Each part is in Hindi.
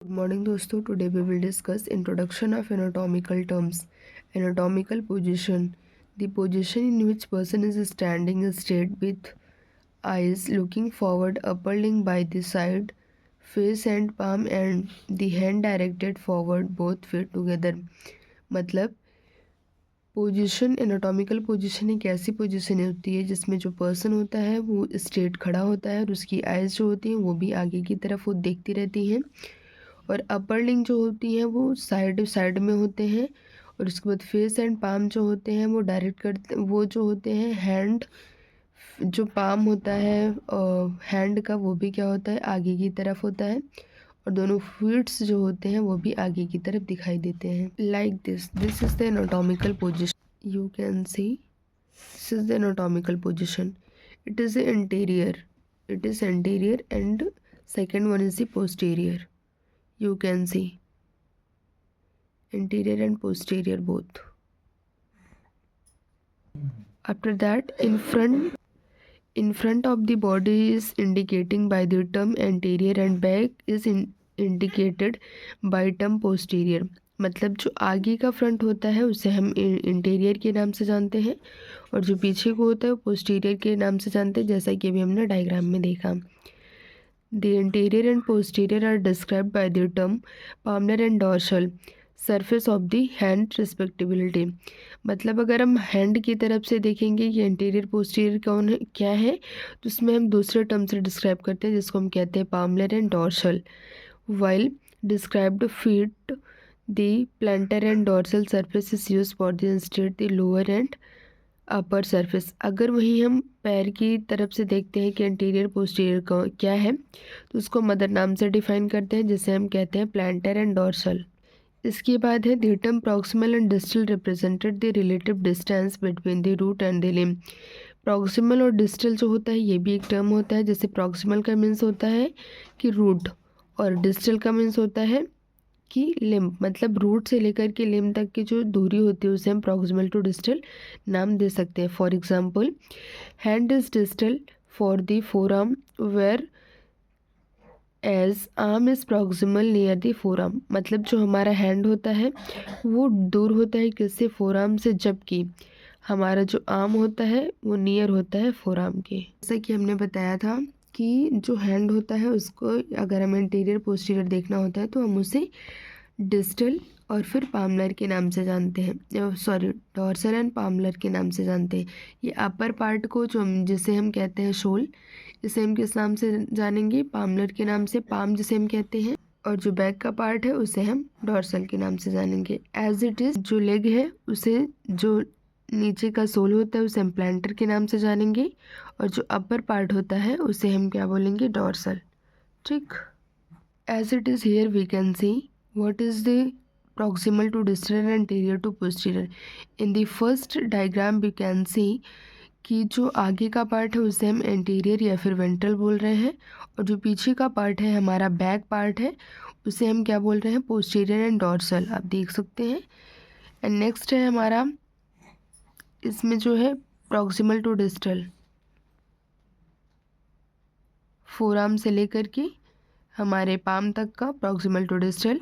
Good morning दोस्तों. Today we will discuss introduction of anatomical terms. Anatomical position. The position in which person is standing is straight with eyes looking forward, upper limb by the side, face and palm and the hand directed forward, both feet together. मतलब पोजीशन, एनाटॉमिकल पोजीशन एक ऐसी पोजीशन होती है जिसमें जो पर्सन होता है वो स्ट्रेट खड़ा होता है और उसकी आइज़ जो होती हैं वो भी आगे की तरफ वो देखती रहती हैं, और अपर लिंग जो होती हैं वो साइड साइड में होते हैं, और उसके बाद फेस एंड पाम जो होते हैं वो डायरेक्ट करते, वो जो होते हैं हैंड, जो पाम होता है हैंड का वो भी क्या होता है आगे की तरफ होता है, और दोनों फीट्स जो होते हैं वो भी आगे की तरफ दिखाई देते हैं. Like this is the anatomical position. You can see this is the anatomical position. It is interior, it is anterior, and second one is the posterior. You can see anterior and posterior both. After that, in front of the body is indicating by the term anterior, and back is indicated by term posterior. मतलब जो आगे का फ्रंट होता है उसे हम इंटीरियर के नाम से जानते हैं, और जो पीछे को होता है वो पोस्टीरियर के नाम से जानते हैं, जैसा कि अभी हमने डायग्राम में देखा. The anterior and posterior are described by the term palmar and dorsal surface of the hand respectively. मतलब अगर हम हैंड की तरफ से देखेंगे कि एंटीरियर पोस्टीरियर कौन है क्या है, तो उसमें हम दूसरे टर्म से डिस्क्राइब करते हैं जिसको हम कहते हैं palmar and dorsal. While described feet the plantar and dorsal surface is used for the insert the lower and upper surface. अगर वहीं हम पैर की तरफ से देखते हैं कि एंटीरियर पोस्टीरियर का क्या है, तो उसको मदर नाम से डिफाइन करते हैं जिसे हम कहते हैं प्लांटर एंड डॉर्सल. इसके बाद है the term proximal and distal represented the relative distance between the root and the limb. Proximal और डिस्टल जो होता है ये भी एक टर्म होता है. जैसे प्रॉक्सिमल का मीन्स होता है कि रूट, और डिस्टल का मीन्स होता है कि लिम्ब, मतलब रूट से लेकर के लिम्ब तक की जो दूरी होती है उसे हम प्रॉक्सिमल टू डिस्टल नाम दे सकते हैं. For example, hand is distal for the forearm whereas arm is proximal near the forearm. मतलब जो हमारा हैंड होता है वो दूर होता है किससे, फोर आर्म से, जबकि हमारा जो आर्म होता है वो नियर होता है फोर आर्म के. जैसा कि हमने बताया था कि जो हैंड होता है उसको अगर हमें इंटीरियर पोस्टीरियर देखना होता है तो हम उसे डिस्टल और फिर पामलर के नाम से जानते हैं, सॉरी डॉर्सल एंड पामलर के नाम से जानते हैं. ये अपर पार्ट को जो हम जिसे हम कहते हैं शोल, इसे हम किस नाम से जानेंगे, पामलर के नाम से, पाम जिसे हम कहते हैं, और जो बैक का पार्ट है उसे हम डॉर्सल के नाम से जानेंगे. एज इट इज़ जो लेग है उसे, जो नीचे का सोल होता है उसे हम प्लांटर के नाम से जानेंगे, और जो अपर पार्ट होता है उसे हम क्या बोलेंगे, डॉर्सल. ठीक. As it is here we can see what is the proximal to distal and anterior to posterior. In the first diagram we can see कि जो आगे का पार्ट है उसे हम एंटीरियर या फिर वेंट्रल बोल रहे हैं, और जो पीछे का पार्ट है हमारा बैक पार्ट है उसे हम क्या बोल रहे हैं, पोस्टीरियर एंड डॉर्सल. आप देख सकते हैं. एंड नेक्स्ट है हमारा, इसमें जो है proximal to distal, forearm से लेकर के हमारे पाम तक का प्रॉक्सिमल टू डिस्टल,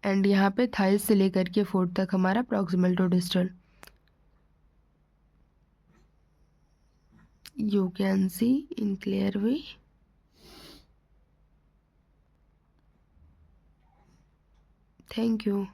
एंड यहाँ पे थाइस से लेकर के फोर्थ तक हमारा proximal to distal. You can see in clear way. Thank you.